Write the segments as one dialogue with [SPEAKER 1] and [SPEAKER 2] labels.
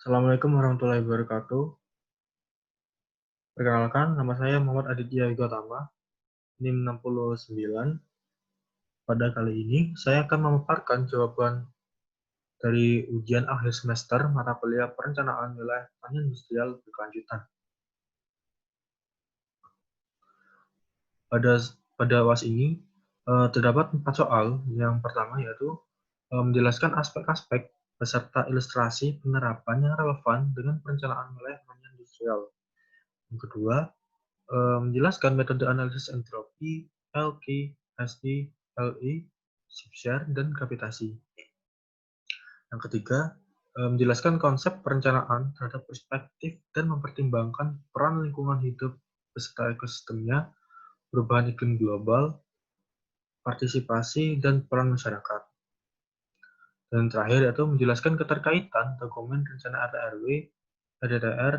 [SPEAKER 1] Assalamualaikum warahmatullahi wabarakatuh. Perkenalkan, nama saya Muhammad Aditya Wigatama, NIM 69. Pada kali ini, saya akan memaparkan jawaban dari ujian akhir semester mata kuliah Perencanaan Wilayah Pertanian Industrial Berkelanjutan. Pada UAS ini, terdapat 4 soal. Yang pertama yaitu menjelaskan aspek-aspek beserta ilustrasi penerapan yang relevan dengan perencanaan wilayah pertanian industrial. Yang kedua, menjelaskan metode analisis entropi, LQ, SD, LI, Share, dan gravitasi. Yang ketiga, menjelaskan konsep perencanaan terhadap perspektif dan mempertimbangkan peran lingkungan hidup beserta ekosistemnya, perubahan iklim global, partisipasi, dan peran masyarakat. Dan terakhir yaitu menjelaskan keterkaitan dokumen rencana RT-RW, RDTR,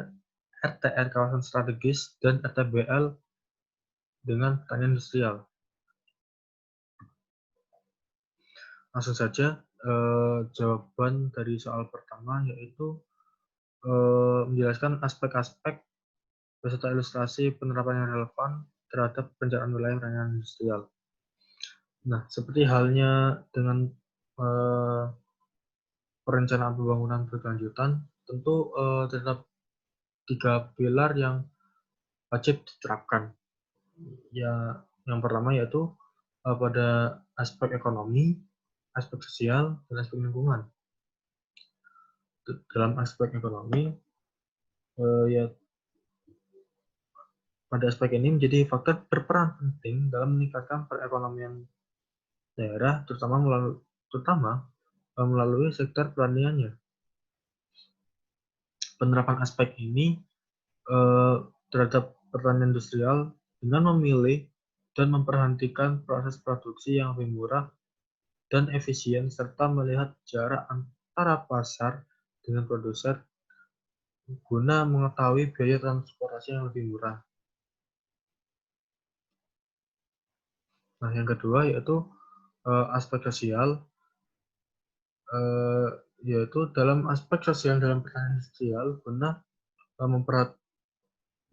[SPEAKER 1] RTR kawasan strategis, dan RTBL dengan pertanian industrial. Langsung saja, jawaban dari soal pertama yaitu menjelaskan aspek-aspek beserta ilustrasi penerapan yang relevan terhadap perencanaan wilayah pertanian industrial. Nah, seperti halnya dengan perencanaan pembangunan berkelanjutan, tentu terdapat 3 pilar yang wajib diterapkan. Ya, yang pertama yaitu pada aspek ekonomi, aspek sosial, dan aspek lingkungan. Dalam aspek ekonomi, ya pada aspek ini menjadi faktor berperan penting dalam meningkatkan perekonomian daerah, terutama melalui sektor pertaniannya. Penerapan aspek ini terhadap pertanian industrial dengan memilih dan memperhatikan proses produksi yang lebih murah dan efisien serta melihat jarak antara pasar dengan produser guna mengetahui biaya transportasi yang lebih murah. Nah, yang kedua yaitu aspek sosial, yaitu dalam aspek sosial dalam pertanian industrial guna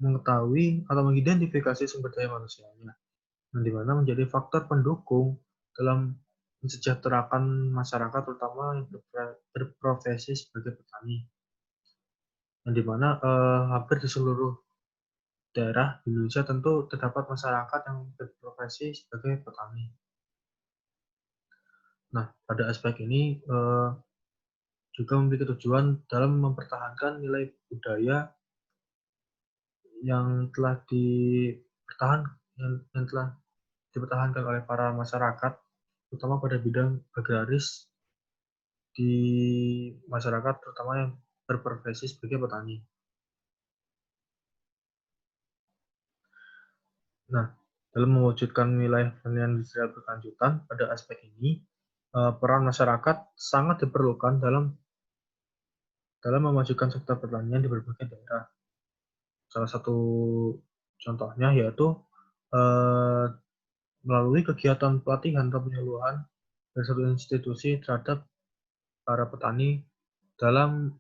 [SPEAKER 1] mengetahui atau mengidentifikasi sumber daya manusianya, yang dimana menjadi faktor pendukung dalam mensejahterakan masyarakat terutama yang berprofesi sebagai petani, yang dimana hampir di seluruh daerah di Indonesia tentu terdapat masyarakat yang berprofesi sebagai petani. Nah, pada aspek ini juga memiliki tujuan dalam mempertahankan nilai budaya yang telah dipertahankan oleh para masyarakat, terutama pada bidang agraris di masyarakat, terutama yang berprofesi sebagai petani. Nah, dalam mewujudkan wilayah pertanian industrial berkelanjutan pada aspek ini, peran masyarakat sangat diperlukan dalam memajukan sektor pertanian di berbagai daerah. Salah satu contohnya yaitu melalui kegiatan pelatihan atau penyuluhan dari satu institusi terhadap para petani dalam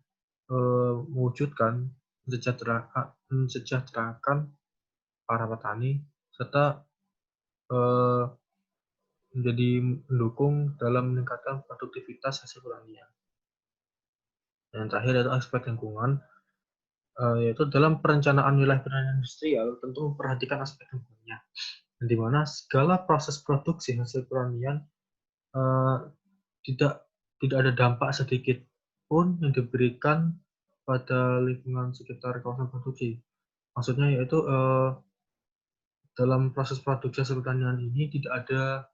[SPEAKER 1] mewujudkan mensejahterakan para petani serta menjadi mendukung dalam meningkatkan produktivitas hasil pertanian. Yang terakhir adalah aspek lingkungan, yaitu dalam perencanaan wilayah pertanian industrial tentu memperhatikan aspek lingkungannya, di mana segala proses produksi hasil pertanian tidak ada dampak sedikit pun yang diberikan pada lingkungan sekitar kawasan produksi. Maksudnya yaitu dalam proses produksi hasil pertanian ini tidak ada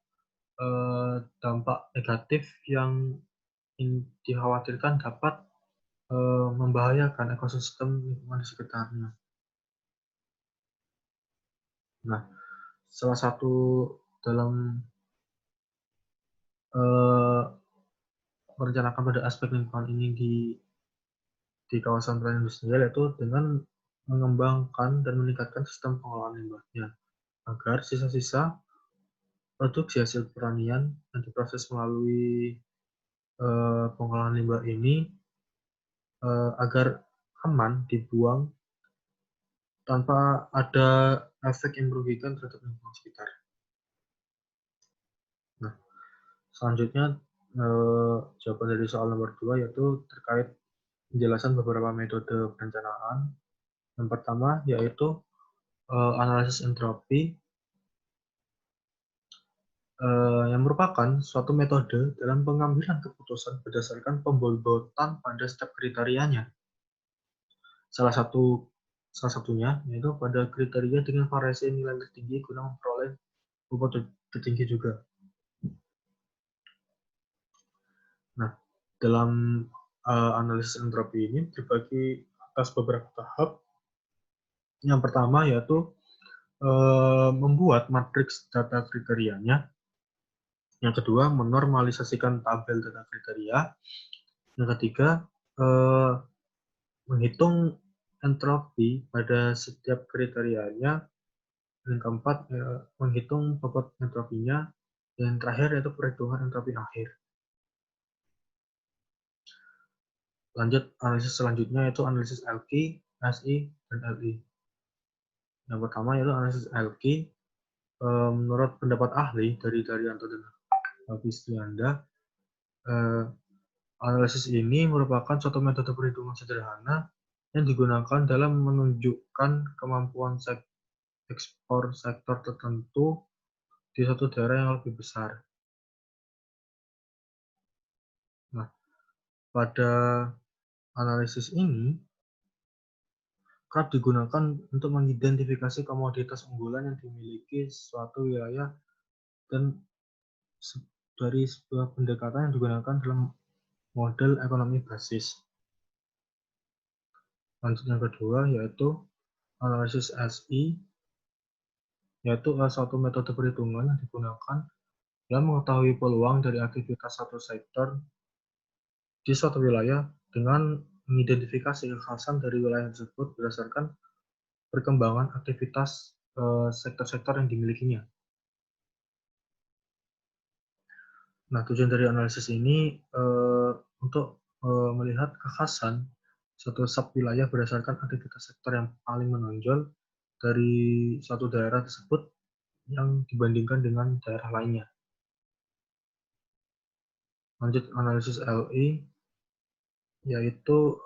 [SPEAKER 1] dampak negatif yang dikhawatirkan dapat membahayakan ekosistem lingkungan di sekitarnya. Nah, salah satu dalam merencanakan pada aspek lingkungan ini di kawasan pertanian industrial yaitu dengan mengembangkan dan meningkatkan sistem pengelolaan limbahnya agar sisa-sisa produksi hasil pertanian yang diproses melalui pengolahan limbah ini agar aman dibuang tanpa ada efek yang merugikan terhadap lingkungan sekitar. Nah, selanjutnya jawaban dari soal nomor 2 yaitu terkait penjelasan beberapa metode perencanaan. Yang pertama yaitu analisis entropi, yang merupakan suatu metode dalam pengambilan keputusan berdasarkan pembobot-bobotan pada setiap kriterianya. Salah satunya yaitu pada kriteria dengan variasi nilai tertinggi guna memperoleh bobot tertinggi juga. Nah, dalam analisis entropi ini dibagi atas beberapa tahap. Yang pertama yaitu membuat matriks data kriterianya. Yang kedua, menormalisasikan tabel data kriteria. Yang ketiga, menghitung entropi pada setiap kriterianya. Yang keempat, menghitung bobot entropinya. Dan terakhir yaitu perhitungan entropi akhir. Lanjut, analisis selanjutnya yaitu analisis LQ, SI, dan LI. Yang pertama yaitu analisis LQ. Menurut pendapat ahli dari Daryanto dan Abistrianda, analisis ini merupakan suatu metode perhitungan sederhana yang digunakan dalam menunjukkan kemampuan ekspor sektor tertentu di suatu daerah yang lebih besar. Nah, pada analisis ini kerap digunakan untuk mengidentifikasi komoditas unggulan yang dimiliki suatu wilayah dan dari sebuah pendekatan yang digunakan dalam model ekonomi basis. Lanjut yang kedua yaitu analisis SI, yaitu suatu metode perhitungan yang digunakan dalam mengetahui peluang dari aktivitas satu sektor di suatu wilayah dengan mengidentifikasi kekhasan dari wilayah tersebut berdasarkan perkembangan aktivitas sektor-sektor yang dimilikinya. Nah, tujuan dari analisis ini untuk melihat kekhasan suatu sub-wilayah berdasarkan aktivitas sektor yang paling menonjol dari suatu daerah tersebut yang dibandingkan dengan daerah lainnya. Lanjut analisis LI, yaitu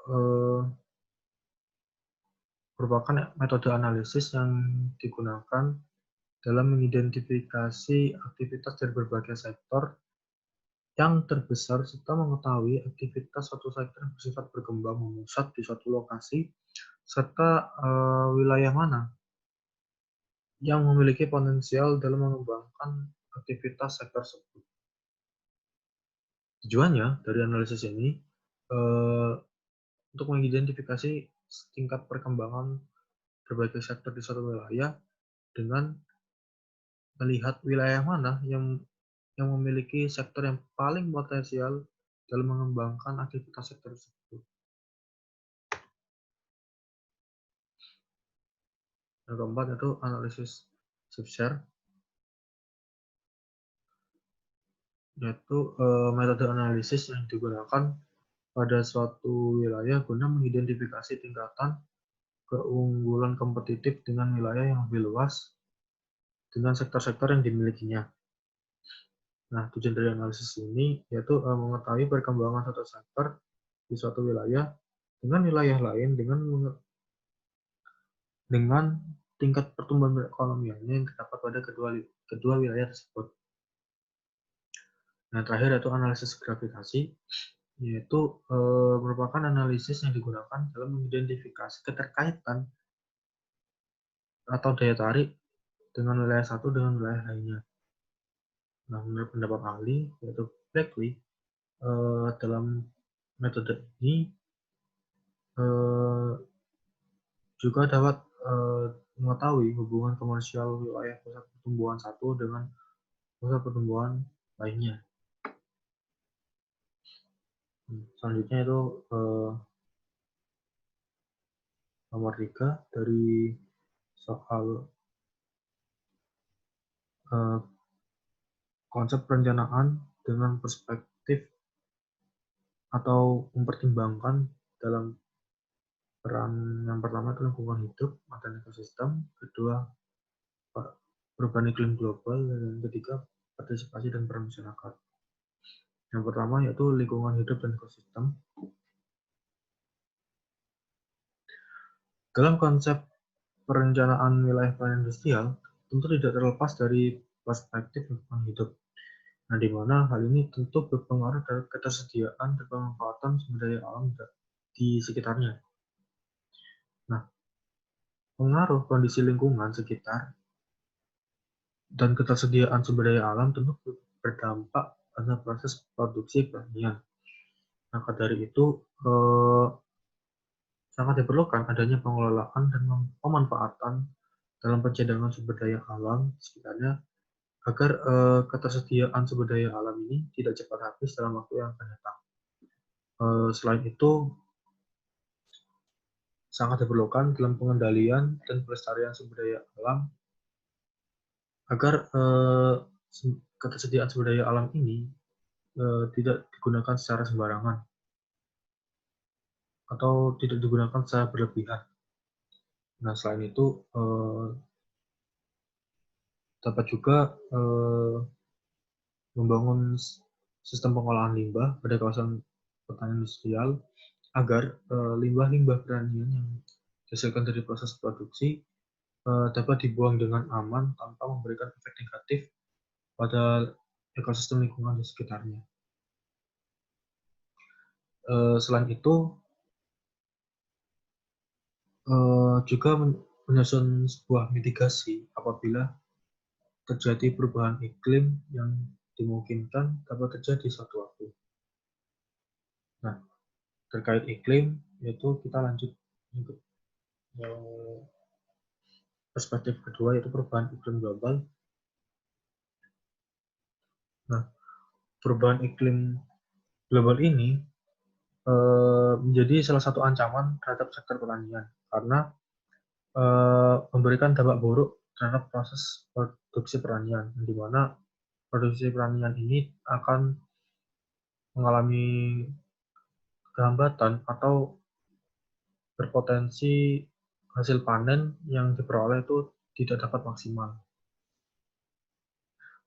[SPEAKER 1] merupakan metode analisis yang digunakan dalam mengidentifikasi aktivitas dari berbagai sektor yang terbesar serta mengetahui aktivitas suatu sektor yang bersifat berkembang memusat di suatu lokasi serta wilayah mana yang memiliki potensial dalam mengembangkan aktivitas sektor tersebut. Tujuannya dari analisis ini untuk mengidentifikasi tingkat perkembangan berbagai sektor di suatu wilayah dengan melihat wilayah mana yang memiliki sektor yang paling potensial dalam mengembangkan aktivitas sektor tersebut. Yang keempat itu analisis subshare, yaitu metode analisis yang digunakan pada suatu wilayah guna mengidentifikasi tingkatan keunggulan kompetitif dengan wilayah yang lebih luas dengan sektor-sektor yang dimilikinya. Nah, tujuan dari analisis ini yaitu mengetahui perkembangan suatu sektor di suatu wilayah dengan wilayah lain dengan tingkat pertumbuhan perekonomiannya yang terdapat pada kedua wilayah tersebut. Nah, terakhir yaitu analisis gravitasi, yaitu merupakan analisis yang digunakan dalam mengidentifikasi keterkaitan atau daya tarik dengan wilayah satu dengan wilayah lainnya. Nah, menurut pendapat ahli, yaitu Blackley, dalam metode ini juga dapat mengetahui hubungan komersial wilayah pusat pertumbuhan satu dengan pusat pertumbuhan lainnya. Selanjutnya itu nomor 3 dari soal konsep perencanaan dengan perspektif atau mempertimbangkan dalam peran yang pertama itu lingkungan hidup dan ekosistem, kedua perubahan iklim global, dan yang ketiga partisipasi dan peran masyarakat. Yang pertama yaitu lingkungan hidup dan ekosistem. Dalam konsep perencanaan wilayah pelayanan industrial, tentu tidak terlepas dari perspektif lingkungan hidup. Nah, di mana hal ini tentu berpengaruh terhadap ketersediaan dan pemanfaatan sumber daya alam di sekitarnya. Nah, pengaruh kondisi lingkungan sekitar dan ketersediaan sumber daya alam tentu berdampak pada proses produksi pertanian. Maka dari itu, sangat diperlukan adanya pengelolaan dan pemanfaatan dalam pencadangan sumber daya alam sekitarnya agar ketersediaan sumber daya alam ini tidak cepat habis dalam waktu yang akan datang. Selain itu, sangat diperlukan dalam pengendalian dan pelestarian sumber daya alam agar ketersediaan sumber daya alam ini tidak digunakan secara sembarangan atau tidak digunakan secara berlebihan. Nah, selain itu dapat juga membangun sistem pengolahan limbah pada kawasan pertanian industrial agar limbah-limbah pertanian yang dihasilkan dari proses produksi dapat dibuang dengan aman tanpa memberikan efek negatif pada ekosistem lingkungan di sekitarnya. Selain itu, juga menyusun sebuah mitigasi apabila terjadi perubahan iklim yang dimungkinkan dapat terjadi suatu waktu. Nah, terkait iklim, yaitu kita lanjut untuk perspektif kedua, yaitu perubahan iklim global. Nah, perubahan iklim global ini menjadi salah satu ancaman terhadap sektor pertanian karena memberikan dampak buruk terhadap proses produksi pertanian, di mana produksi pertanian ini akan mengalami kehambatan atau berpotensi hasil panen yang diperoleh itu tidak dapat maksimal.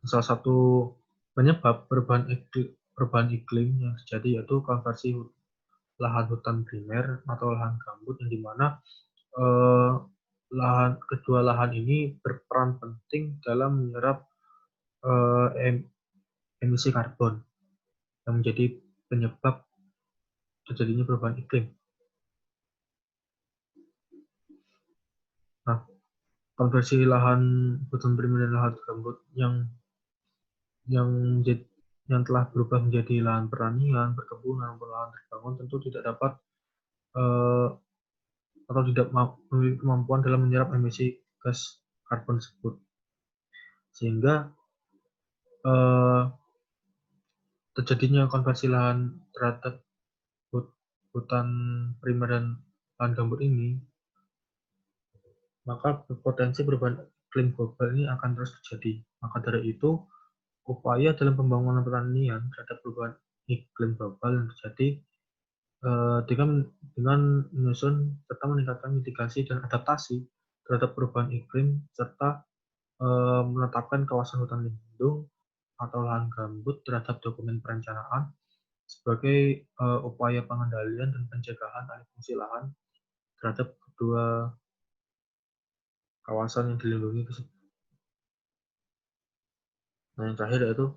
[SPEAKER 1] Salah satu penyebab perubahan iklim yang terjadi yaitu konversi lahan hutan primer atau lahan gambut, yang dimana kedua lahan ini berperan penting dalam menyerap emisi karbon yang menjadi penyebab terjadinya perubahan iklim. Nah, konversi lahan hutan primer dan lahan gambut yang telah berubah menjadi lahan pertanian, perkebunan, maupun lahan terbangun tentu tidak dapat atau tidak memiliki kemampuan dalam menyerap emisi gas karbon tersebut, sehingga terjadinya konversi lahan terhadap hutan primer dan lahan gambut ini, maka potensi perubahan iklim global ini akan terus terjadi. Maka dari itu, upaya dalam pembangunan pertanian terhadap perubahan iklim global yang terjadi dengan menyusun serta meningkatkan mitigasi dan adaptasi terhadap perubahan iklim serta menetapkan kawasan hutan lindung atau lahan gambut terhadap dokumen perencanaan sebagai upaya pengendalian dan pencegahan alih fungsi lahan terhadap kedua kawasan yang dilindungi tersebut. Nah, yang terakhir yaitu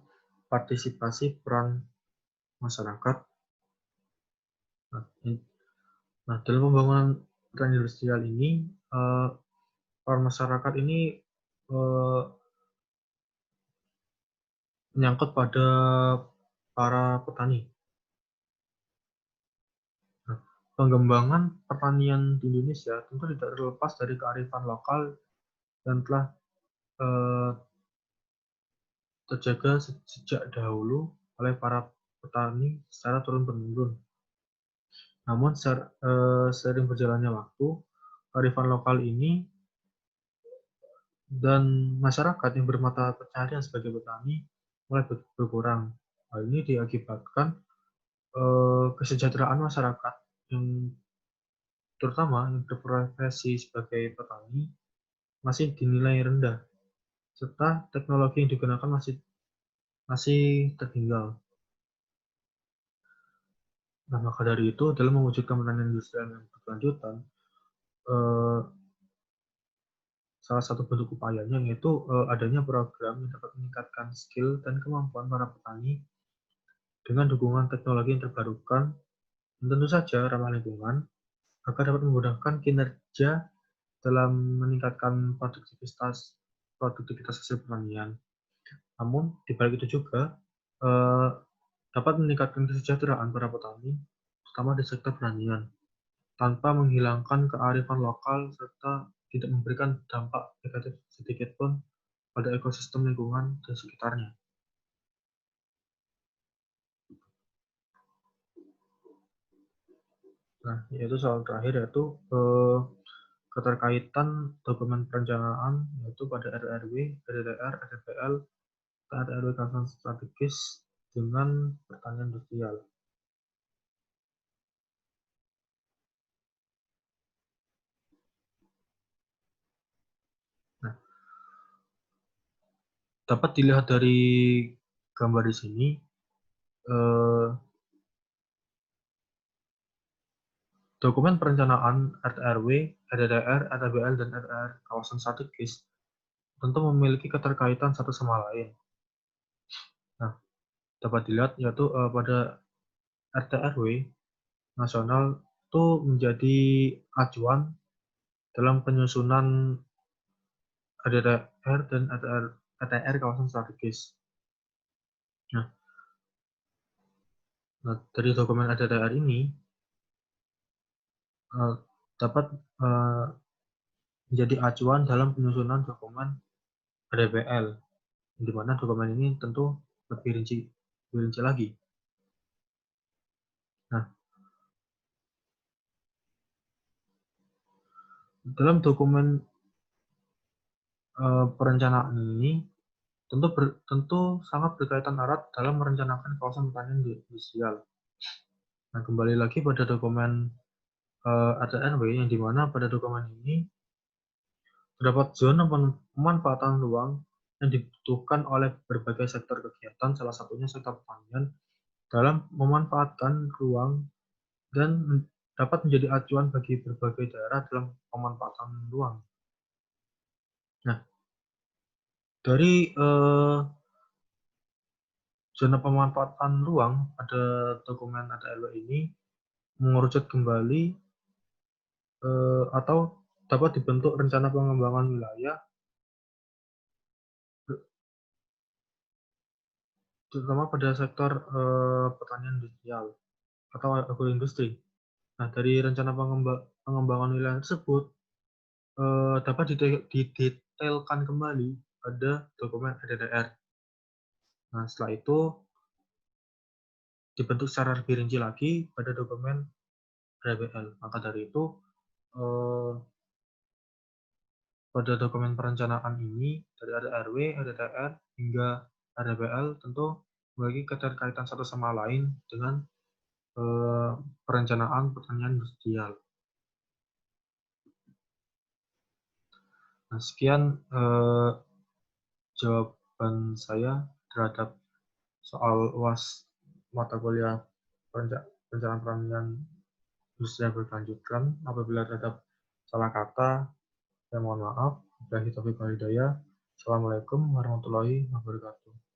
[SPEAKER 1] partisipasi peran masyarakat. Nah, dalam pembangunan pertanian industrial ini, peran masyarakat ini menyangkut pada para petani. Nah, pengembangan pertanian di Indonesia tentu tidak terlepas dari kearifan lokal yang telah terjaga sejak dahulu oleh para petani secara turun-temurun. Namun seiring berjalannya waktu, kearifan lokal ini dan masyarakat yang bermata pencaharian sebagai petani mulai berkurang. Hal ini diakibatkan kesejahteraan masyarakat yang terutama yang berprofesi sebagai petani masih dinilai rendah, serta teknologi yang digunakan masih tertinggal. Nah, maka dari itu, dalam mewujudkan pertanian industrial yang berkelanjutan, eh, salah satu bentuk upayanya yaitu adanya program yang dapat meningkatkan skill dan kemampuan para petani dengan dukungan teknologi yang terbarukan dan tentu saja ramah lingkungan agar dapat memudahkan kinerja dalam meningkatkan produktivitas hasil pertanian. Namun, di balik itu juga eh, dapat meningkatkan kesejahteraan para petani, terutama di sektor pertanian, tanpa menghilangkan kearifan lokal serta tidak memberikan dampak negatif sedikit pun pada ekosistem lingkungan dan sekitarnya. Nah, yaitu soal terakhir yaitu keterkaitan dokumen perencanaan yaitu pada RRW, RDTR, RDPL, RRW kawasan strategis dengan pertanian industrial. Nah, dapat dilihat dari gambar di sini, eh, dokumen perencanaan RRW, RDTR, RDBL, dan RR kawasan strategis tentu memiliki keterkaitan satu sama lain. Nah, dapat dilihat yaitu pada RTRW nasional itu menjadi acuan dalam penyusunan RDTR dan RTR kawasan strategis. Nah, dari dokumen RDTR ini dapat menjadi acuan dalam penyusunan dokumen RDPL, di mana dokumen ini tentu lebih rinci lagi. Nah, dalam dokumen perencanaan ini tentu sangat berkaitan erat dalam merencanakan kawasan pertanian industrial. Nah, kembali lagi pada dokumen RTNW yang dimana pada dokumen ini terdapat zona pemanfaatan ruang yang dibutuhkan oleh berbagai sektor kegiatan, salah satunya sektor pertanian, dalam memanfaatkan ruang dan dapat menjadi acuan bagi berbagai daerah dalam pemanfaatan ruang. Nah, dari zona pemanfaatan ruang pada dokumen ATLW ini mengerucut kembali atau dapat dibentuk rencana pengembangan wilayah terutama pada sektor pertanian industrial atau agroindustri. Nah, dari rencana pengembangan wilayah tersebut dapat didetailkan kembali pada dokumen RDTR. Nah, setelah itu dibentuk secara lebih rinci lagi pada dokumen RDBL. Maka dari itu, eh, pada dokumen perencanaan ini, dari RW, RDTR, hingga RDBL tentu memiliki keterkaitan satu sama lain dengan perencanaan pertanian industrial. Nah, sekian jawaban saya terhadap soal UAS mata kuliah perencanaan pertanian industrial berkelanjutan. Apabila terhadap salah kata, saya mohon maaf. Wabillahi taufiq wal hidayah. Assalamualaikum warahmatullahi wabarakatuh.